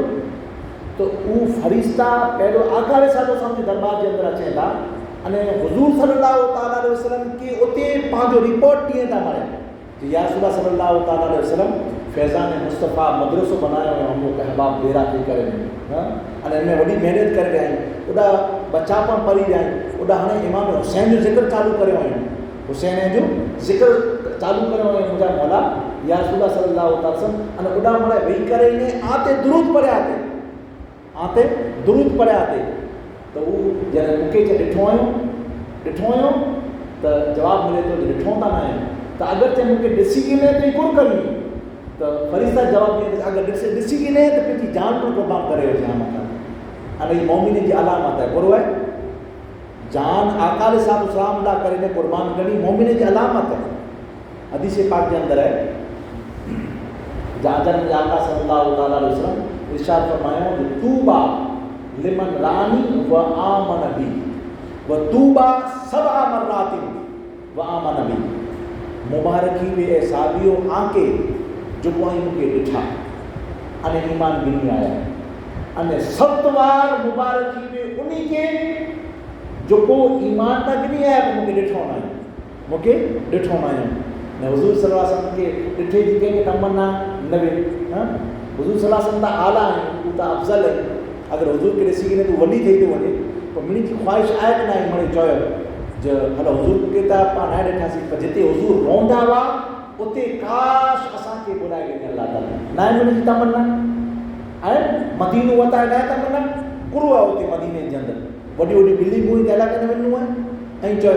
A: तो उहो फ़रिश्ता पहिरियों आका अलैहिस्सलाम जे दरबार जे अंदरि अचनि था अने हुज़ूर सल्लल्लाहु तआला अलैहि वसल्लम खे उते पंहिंजो रिपोर्ट ॾियनि था मारे कि या रसूल सल्लल्लाहु तआला अलैहि वसल्लम फैज़ान मुस्तफ़ा मदरसो बनायो हुयो अमुक अहबाब बेरा थी करे अने हिन वॾी महिनत करे रहिया आहिनि। ओॾा बचा पण पढ़ी रहिया आहिनि। ओॾा हाणे इमाम हुसैन जो ज़िक्र चालू करियो आहिनि। हुसैन जो ज़िक्र चालू करियो हुयो मुंहिंजा मौला या रसूल सल्लल्लाहु अलैहि वसल्लम अने ओॾा माना वेही करे इन आते दुरूद पढ़िया ते आते दुरूद पढ़िया ते त उहो जॾहिं मूंखे ॾिठो हुयो त जवाबु मिले थो ॾिठो त न आहिनि त अगरि चए मूंखे ॾिसी गिने त कुर करी त फ़रिश्ता जवाबु ॾिए अगरि ॾिसी गिने त पंहिंजी जान पर क़ुर्बान करे विझां मथां। हाणे हीअ मोमिन जी अलामत आहे। बुरो आहे जान आका अलैहिस्सलाम लाइ करे ने क़ुर्बान करणी मोमिन जी अलामत है। हदीस पाक के अंदर है जाजर में आका सल्लल्लाहु तआला अलैहि वसल्लम इरशाद फरमाया तूबा लिमन रानी व आमन बी व तूबा सबआ मर्रातिन व आमन बी। मुबारकी वे साबियो आके जो कोई मुझे ॾिठा अने ईमान गिनी आया अने 7 बार मुबारकी वे उन्हीं के जो को ईमान तक नहीं आया तो मुझे ॾिठो न आहे मूंखे ॾिठो न आहे न हुज़ूर सल्लल्लाहु अलैहि वसल्लम के ॾिठे जी कंहिंखे तमन्ना न वे हुज़ूर सल्लल्लाहु अलैहि वसल्लम आला आहिनि हू त अफ़ज़ल आहिनि। अगरि हुज़ूर खे ॾिसी करे तूं वॾी ठही थो वञे पर मुंहिंजी ख़्वाहिश आहे कि न आहे मिड़े चयो जो हलो हुज़ूर खे त पाण न ॾिठासीं पर जिते हुज़ूर रहंदा हुआ उते काश असांखे घुराए ॾिनी अलाह ताला न आहे मुंहिंजी तमन्ना आहे। मदीनो वता न आहे तमन्ना कुरो आहे उते मदीने जे अंदरि वॾी वॾी बिल्डिंगूं तैला करे वञिणो आहे ऐं चयो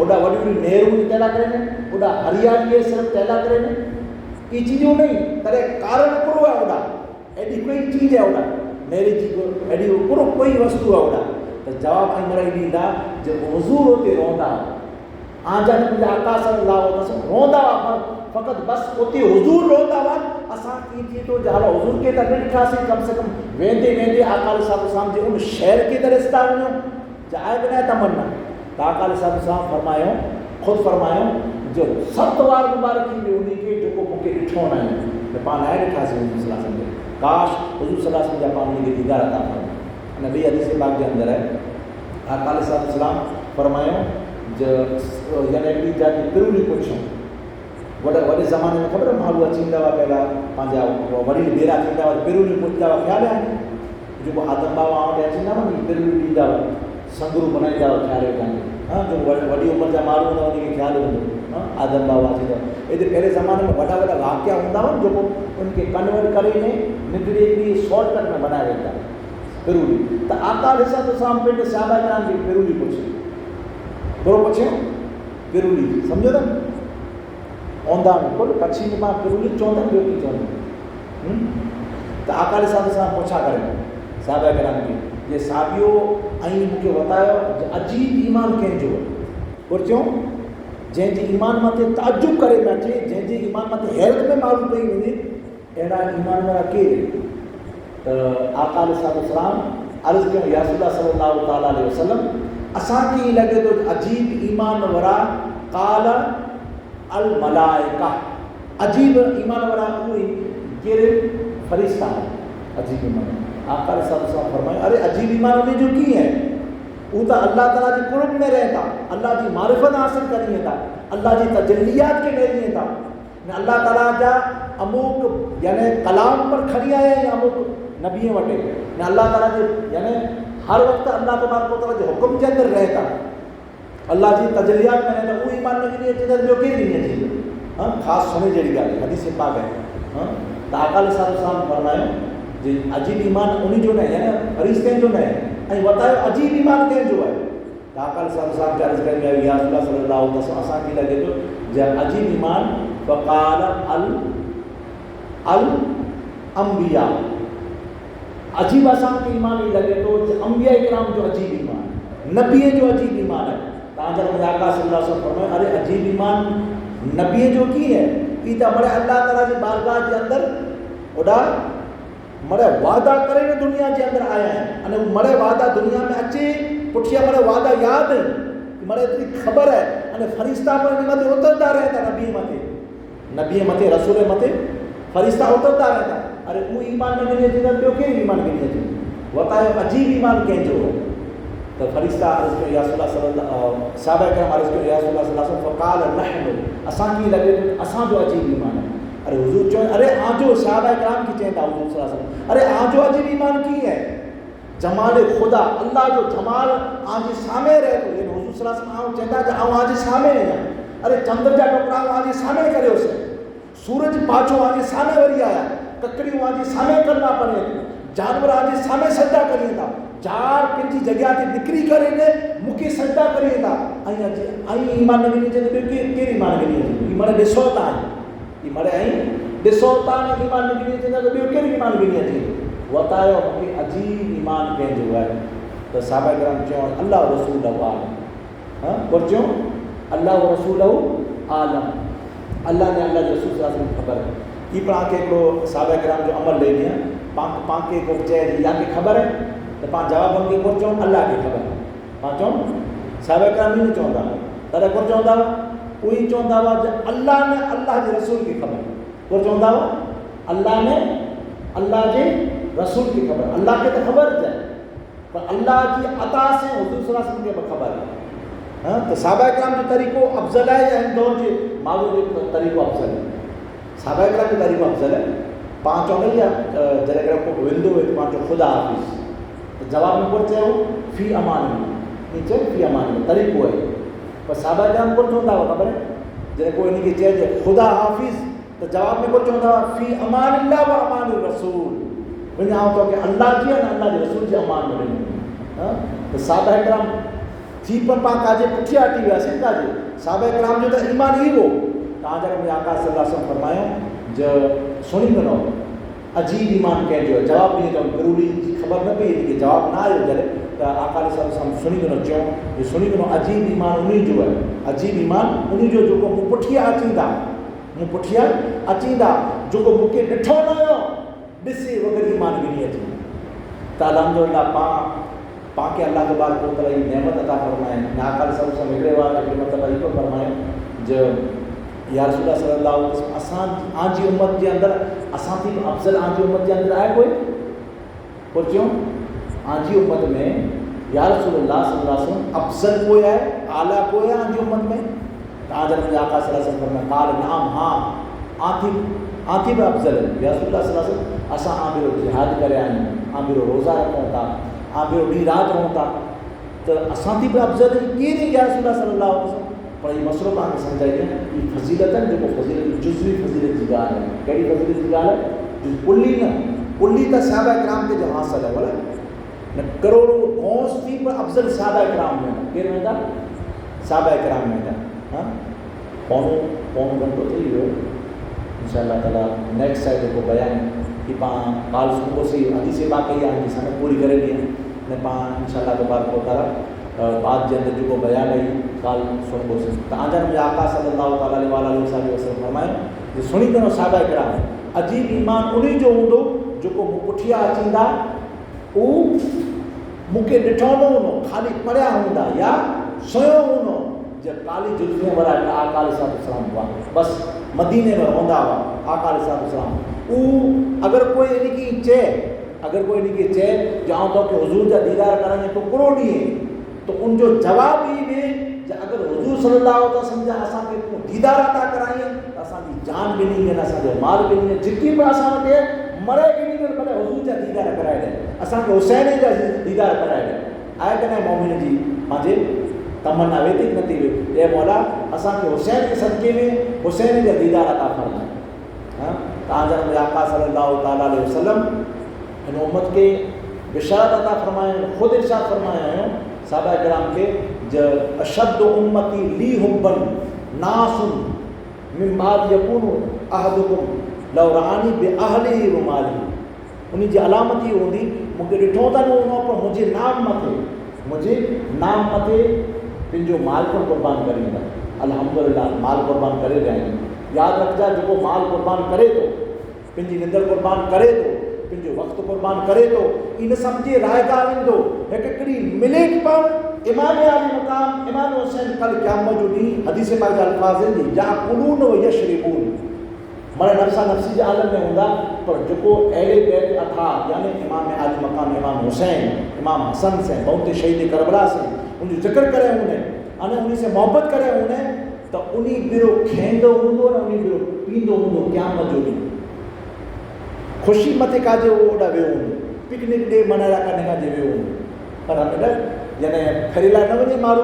A: ओॾा वॾी वॾी नेहरूं तैला करे ओॾा हरियाली सिर्फ़ु तैला करे ये चीज़ों नहीं तरे कारण कुरो है ओॾा एॾी कोई चीज़ है ओॾा मेरी चीज़ एॾी कुरो कोई वस्तु है ओॾा तो जवाब ऐं मराई ॾींदा जो हुज़ूर उते रहंदा आजा मुंहिंजा आका सल्लल्लाहु अलैहि वसल्लम रहंदा हुआ फ़क़ति बसि उते हुज़ूर रहंदा हुआ असां कीअं थिए थो जो हलो हुज़ूर खे त न ॾिठासीं कम से कम वेंदे वेंदे आका अलैहिस्सलाम जे उन शहर खे त ॾिसंदा वञूं जाए बि न तमन्ना त आका अलैहिस्सलाम फरमायो ख़ुदि फरमायो जो 7 बार मुबारकी में उन्हीं के जेको मूंखे ॾिठो न आहे त पाण न ॾिठासीं हुज़ूर सल्लल्लाहु अलैहि वसल्लम काश हुज़ूर सल्लल्लाहु अलैहि वसल्लम जा पाण उन्हीं खे दीदार अता फरमाए। अने ॿी हदीस पाक जे अंदरि आहे आका अलैहिस्सलाम फरमायो जो यानी ॿी जाति पिरुली पुछूं वॾे ज़माने में ख़बर माण्हू अची ईंदा हुआ पहिरियां पंहिंजा वॾी बेरा थींदा हुआ पिरुली पुछंदा हुआ ख़्यालु आहे जेको आदम बाबा वटि अची ईंदा हुआ नी पिरुली ॾींदा हुआ संगरू बनाईंदा हुआ ख़्यालु तव्हांखे जो वॾी उमिरि जा माण्हू हूंदा उनखे ख़्यालु हूंदो आदम बाबा थींदा एॾे पहिरें ज़माने में वॾा वॾा वाक़िया हूंदा हुआ जेको उनखे कन्वर्ट करे ने निकिरी हिकिड़ी शॉर्टकट में बनाए वेंदा पिरुली त आका अलैहिस्सलाम पंहिंजे सहाबा किराम खे पिरुली पुछी थोरो पुछियो पिरुली सम्झो था औंधा में कोन कच्छी में मां पिरुली चवंदा ॿियो की चवंदा त आका अलैहिस्सलाम पुछा करे सहाबा किराम खे ये साबियो ऐं मूंखे बतायो अजीब ईमान कंहिंजो और चयूं जंहिंजे ईमान मथे ताजुब करे न अचे जंहिंजे ईमान मथे हैरत में मालूम पई वञे अहिड़ा ईमान वारा केरु त आका अलैहिस्सलाम अर्ज़ु कयूं या रसूल सल्लल्लाहु तआला अलैहि वसल्लम असांखे ई लॻे थो अजीब ईमान वारा काल अल मलाइका अजीब ईमान वारा उहे कहिड़े फ़रिश्ता अजीब ईमान आका अलैहिस्सलाम फरमायो अरे अजीब ईमान उन्हें जो की है वो तो अल्लाह ताला के कुर्ब में रहता अल्लाह की मारिफत हासिल करी था अल्लाह की तजल्लियात के ले था अल्लाह ताला जा अमुक यानी कलाम पर खड़ी आया या अमुक नबी वटे ने अल्लाह ताला जे यानी हर वक्त अल्लाह तबारक व तआला के हुक्म के अंदर रहता अल्लाह की तजल्लियात में रहता वो ईमान में नहीं अचे जो के नहीं अचे खास सुने जड़ी गाल हदीस पाक है त आका अलैहिस्सलाम फरमायो जे अजीब ईमान उन्हीं जो न है यानी फरिश्ते जो न है ऐं वतायो अजीब ईमान कंहिंजो आहे? त आका साहब खे अर्ज़ु कई आहे या रसूल सल्लल्लाहु अलैहि वसल्लम असांखे लॻे थो जो अजीब ईमान फ़क़ाल अल अंबिया, अजीब असांखे ईमान ई लॻे थो अंबिया इकराम जो अजीब ईमान, नबीअ जो अजीब ईमान आहे। तव्हांजा आका सल्लल्लाहु अलैहि वसल्लम फरमायो अरे अजीब ईमान नबीअ जो कीअं आहे? ही त मड़े अल्लाह ताला जी बारगाह जे अंदरि ओॾा मड़े वादा करे न दुनिया जे अंदरि आया आहिनि, अने मड़े वादा दुनिया में अचे पुठियां मड़े वादा यादि आहिनि, मड़े एतिरी ख़बर आहे, अने फ़रिश्ता पर इन मथे उतरंदा रहनि था, नबीअ मथे रसूल मथे फ़रिश्ता उतरंदा रहनि था। अरे उहो ईमान न गिनी अचे त ॿियो कहिड़ो ईमान गिनी अचे? वतायो अजीब ईमान कंहिंजो आहे? त फ़रिश्ता अर्ज़ु कयो या रसूल सल्लल्लाहु साहबा किराम अर्ज़ु कयो या रसूल सल्लल्लाहु अलैहि वसल्लम फ़क़ाल नहनु, असांखे लॻे थो असांजो अजीब ईमान आहे। अरे हुज़ूर चयो अरे आजो साहबा किराम खे चवनि था हुज़ूर सल्लल्लाहु अलैहि वसल्लम अरे आजो अजीब ईमान कीअं आहे? जमाल ख़ुदा अल्लाह जो जमाल आजे साम्हूं रहे थो, यानी हुज़ूर सल्लल्लाहु अलैहि वसल्लम चवंदा त आउं आजे साम्हूं आहियां। अरे चंद्र जा टुकड़ा आजे साम्हूं करियोसि, सूरज पाछो आजे साम्हूं वरी आया, ककड़ियूं आजे साम्हूं कलमा पढ़े, जानवर आजे साम्हूं सजदा कनि था, जार पंहिंजी जॻह ते निकिरी करे ने मूंखे सजदा करे था, ऐं ईमान न गिनी अचे त कहिड़ी ईमान गिनी अचे? ही मड़े ॾिसो था, ही मड़े ऐं ॾिसो था न ईमान न गिनी अचे त ॿियो कहिड़ी ईमान गिनी अचे? वतायो मूंखे अजीब ईमान कंहिंजो आहे? त साहबा किराम चयो अल्लाह रसूल आलम, हाँ और चयो अल्लाह रसूल आलम, अल्लाह ने अल्लाह जे रसूल सल्लल्लाहु अलैहि वसल्लम ख़बर है। ही पाण खे हिकिड़ो साहबा किराम जो अमल ॾेई ॾियां, पाण खे को चए या खे ख़बर है त पाण जवाब मंगे कोन चऊं अल्लाह खे ख़बर है, पाण चऊं साहबा किराम ई न चवंदा, तॾहिं कोन चवंदा उहे ई चवंदा हुआ जो अल्लाह ने अल्लाह जे रसूल खे ख़बर, कोन चवंदा हुआ अल्लाह ने अल्लाह जे रसूल खे ख़बर, अल्लाह खे त ख़बर आहे पर अल्लाह जी अता से हुज़ूर सल्लल्लाहु अलैहि वसल्लम खे ख़बर आहे। हाँ तो साहबा किराम जो तरीक़ो अफ़ज़ल है या हिन दौर जे माण्हू जो तरीक़ो अफ़ज़ल है? साहबा किराम जो तरीक़ो अफ़ज़ल है। पाण चवंदा या जॾहिं को वेंदो हुए त पाण चयो ख़ुदा हाफ़िज़, त जवाब में कोन चयो फ़ी अमान, ईअं चयो फ़ी अमान तरीक़ो आहे, पर साहबा किराम कोन चवंदा हुआ, ख़बर आहे जॾहिं कोई हिनखे चइजे ख़ुदा हाफ़िज़ त जवाब में कोन चवंदा हुआ फ़ी अमान अल्लाह व अमान रसूल, वञा आउं तोखे अल्लाह जी ऐं अल्लाह जे रसूल जी अमान में ॾिनी। हाँ त साहबा किराम थी पर पाण काजे पुठियां हटी वियासीं, काजे साहबा किराम जो त ईमान ई हो। तव्हांजा नबी आका सल्लल्लाहु अलैहि वसल्लम फरमायो जो सुणी वञो अजीब ईमान कंहिंजो आहे? जवाबु ॾींदो त ज़रूरी जी ख़बर न पई, हिनखे जवाबु न आयो जॾहिं त आका सल्लल्लाहु अलैहि वसल्लम सुणी वञो, चयो जो सुणी वञो अजीब ईमान उन जो आहे, अजीब ईमान उन जो जेको मूं पुठियां अचींदा, मूं पुठियां अचींदा, जेको मूंखे ॾिठो न हुयो ॾिसे वग़ैरह ईमान गिनी अचे। त अल्हम्दुलिल्लाह पाण खे अल्लाह तबारक व तआला जी नेमत अता फरमाए। आका सल्लल्लाहु अलैहि वसल्लम हिकिड़े बार हिकिड़े मतिलबु इहो फरमाए जो या रसूल सल्लल्लाहु अलैहि वसल्लम असां आजी उम्मत जे अंदरि असां थी अफ़ज़ल आजी उम्मत जे अंदरि आहे कोई? पोइ चयूं आजी उम्मत में या रसूलल्लाह सल्लल्लाहु अलैहि वसल्लम अफ़ज़ल कोई आहे, आला कोई आहे आजी उम्मत में? तव्हांजा नबी आका सल्लल्लाहु अलैहि वसल्लम फरमाए क़ाल नाम, हाँ आथी बि अफ़ज़ल या रसूलल्लाह सल्लल्लाहु अलैहि वसल्लम असां आबिरो जिहाद करे आया आहियूं, आबिरो रोज़ा रखूं था, आबिरो ॾींहुं राति रहूं था, त असां थी बि अफ़ज़ल केरु या रसूलल्लाह सल्लल्लाहु अलैहि वसल्लम? पर इहो मसइलो तव्हांखे सम्झाई ॾियां, हीअ फज़ीलत आहे जेको फज़ीलत जुज़वी फज़ीलत जी ॻाल्हि आहे। कहिड़ी फज़ीलत जी ॻाल्हि आहे? जो कुल्ली न, कुल्ली त साहबा किराम खे जो हासिलु आहे, भला न करोड़ों गौस थी पर अफ़ज़ल साहबा किराम में केरु वेंदा? साहबा किराम में वेंदा। हाँ पौनो घंटो थी वियो, इंशाअल्लाह ताला नेक्स्ट आहे जेको बयान कि पाण काल सुबुह हदीस बाक़ी आहे जिस पूरी करे ॾियनि ने पाण इंशाअल्लाह तबारक व तआला बाद जे अंदरि जेको बयान आई काल सुबुह तव्हांजा नबी आका सल्लल्लाहु अलैहि वसल्लम फरमायो जो सुणी वञो साहबा किराम अजीब ईमान उन जो हूंदो जेको मूं पुठियां अचींदा उहो मूंखे ॾिठो न हूंदो, ख़ाली पढ़िया हूंदा या सुहिणो हूंदो, जो काली जुल्फियूं वारा आका अलैहिस्सलाम हुआ, बसि मदीने में रहंदा हुआ आका अलैहिस्सलाम। अगर कोई इनकी चए जो आउं तोखे हुज़ूर जा दीदार कराइण टुकड़ो ॾिए तो उनजो जवाब ई ॾे जो अगर हुज़ूर सल्लल्लाहु अलैहि वसल्लम जा असांखे दीदार अता कराई त असांजी जान ॾिनी आहिनि, असांजो माल ॾिनी आहिनि, जेकी बि असां वटि मरे ॾिनी आहिनि, भले हुज़ूर जा दीदार कराए ॾे, असांखे हुसैन जा दीदार कराए ॾे। आहे कॾहिं मोमिन जी पंहिंजे तमन्ना वेती नथी वे ए मौला असांखे हुसैन जे सदके में हुसैन जा दीदार अता फरमाए। हाँ तव्हांजा नबी आका सल्लल्लाहु अलैहि वसल्लम हिन उम्मत खे بشارت عطا فرمائے خود ارشاد فرمایا ہے صحابہ کرام کے جو اشد امتی لی حبن ناس من بعد یکون احدکم لو رعانی باہلی و مالی ان جی علامت یہ ہوندی مجھے ڈٹھو تا نو پر مجھے نام متے پنجو مال پر قربان کریں گا الحمدللہ مال قربان کرے رہے ہیں یاد رکھ جا جو مال قربان کرے تو پنجی نندر قربان کرے تو پنجو وقت قربان کرے تو ان سمجھے رائے گاہ ویندو ہکڑی ملیٹ پر امام علی مقام امام حسین کل قیامت جو ڈینہں حدیث پاک جا الفاظ ہیں یاکلون و یشربون مرے نفسا نفسی جا عالم میں ہوندا پر جکو اہل بیت اطہار یعنی امام علی مقام امام حسین امام حسن سے بہت شہید کربلا سے ان جو ذکر کرے انہیں انہیں سے محبت کرے انہیں تو انہیں بیرو کھیندو ہوندو اور انہیں بیرو پیندو ہوندو قیامت جو ڈینہں خوشی متے کاجے اوڈا وے ہوندو پکنک ڈے منایا کرنے کا جے وے ہوندو پر ہمیں یعنی پھریلا نہ ونے مارو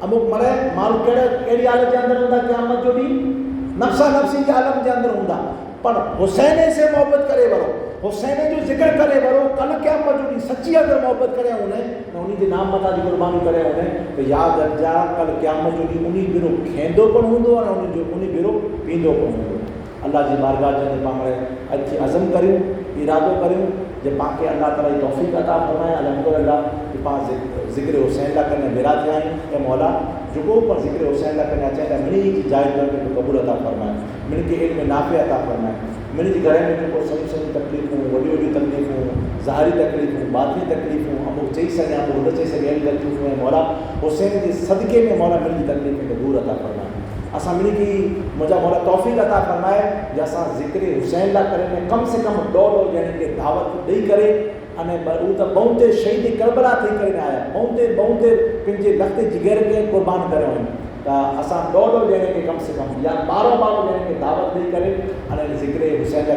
A: اموک مرے مارو کیڑی حالت کے اندر ہوندا قیامت جو ڈینہں نفسا نفسی کے عالم کے اندر ہوندا پر حسین سے محبت کرے برو حسین جو ذکر کرے برو کل قیامت جو ڈینہں سچی اگر محبت کرے انہیں انہیں کے نام متا دی قربانی کرے انہیں تو یاد رکھ جا کل قیامت جو ڈینہں انہیں بیرو کھیندو پن ہوندو اور انہیں بیرو پیندو پن ہوندو اللہ جی بارگاہ جن پاکڑے اچھی عزم کریوں ارادو کریوں جب پاک اللہ تعالیٰ توفیق عطا فرمائے الحمدللہ کہ پاک ذکر حسین لا کرنے میرا جائیں اے مولا جو کو پر ذکر حسین لا کرنا چاہتا ہے منی کی جائز کر کے قبول عطا فرمائے منی کے علم نافع عطا فرمائے منی کے گھر میں جو کو سنی تکلیف ہوں وڈی وڈی تکلیف ہوں ظاہری تکلیف ہوں باطنی تکلیف ہوں ہم چاہیے سکیں ہم وہ چاہیے سکیں اہلی تکلیف ہوں مولا حسین کے صدقے میں مولا منی کی تکلیف کو دور عطا فرمائے اساں منی کی مجھا مولا توفیق عطا فرمائے جیسا ذکر حسین لا کرنے کم سے کم ڈوڑو یعنی کہ دعوت دے کرے અને બહુ બહુતે શહીદ કરબલા થઈ કરીને આયા બહુતે પંजे લખતે जिगर के कुर्बान करे हुई तो असां डोडो ॾियण के कम से कम या 12 ॾियण के दावत ॾेई करे अने ज़िक्र हुसैन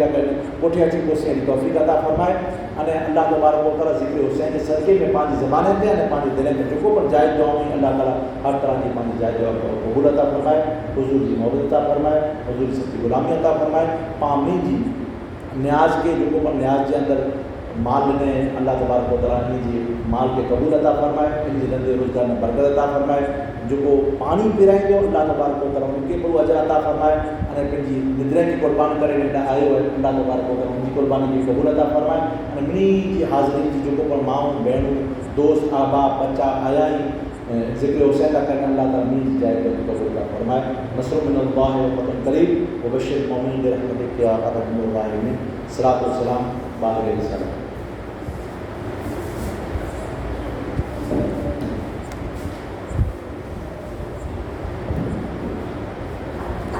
A: ला करे कोठे अची कोसी अहिड़ी तौफ़ीक़ अता फरमाए अने अल्लाह तबारक व तआला ज़िक्र हुसैन जे सदके में पंहिंजी ज़बान ते अने पंहिंजे दिल में जेको पण जायज़ दुआऊं अल्लाह ताला हर तरह जी पंहिंजी जायज़ दुआ को क़बूल अता फरमाए हुज़ूर जी मोहब्बत अता फरमाए हुज़ूर जी सच्ची ग़ुलामी अता फरमाए पामनी जी न्याज के जेको पण न्याज जे अंदर माल ने अल्लाह तबारक व तआला इन जी माल के कबूल अता फरमाए इन जी धंधे रोज़गार में बरकत अता फरमाए जो पानी पिराईंदो अल्लाह तबारक व तआला उनके बड़ो अजर अता फरमाए अने पंहिंजी निद्रा की कुर्बान करे वेंदा आयो है अल्लाह तबारक व तआला उनकी कुर्बानी की कबूल अता फरमाए अने मिनी की हाज़िरी जी जो पण माऊं भेणूं दोस्त आबा बच्चा आया ही ज़िक्र हुसैन ला करने अल्लाह ताला मिनी जाए को कबूल अता फरमाए नस्र मिनल्लाहि व फतहुन करीब व बशिर मोमिनीन बिरहमतिक या अरहमुर राहिमीन सलातो सलाम बाक़ी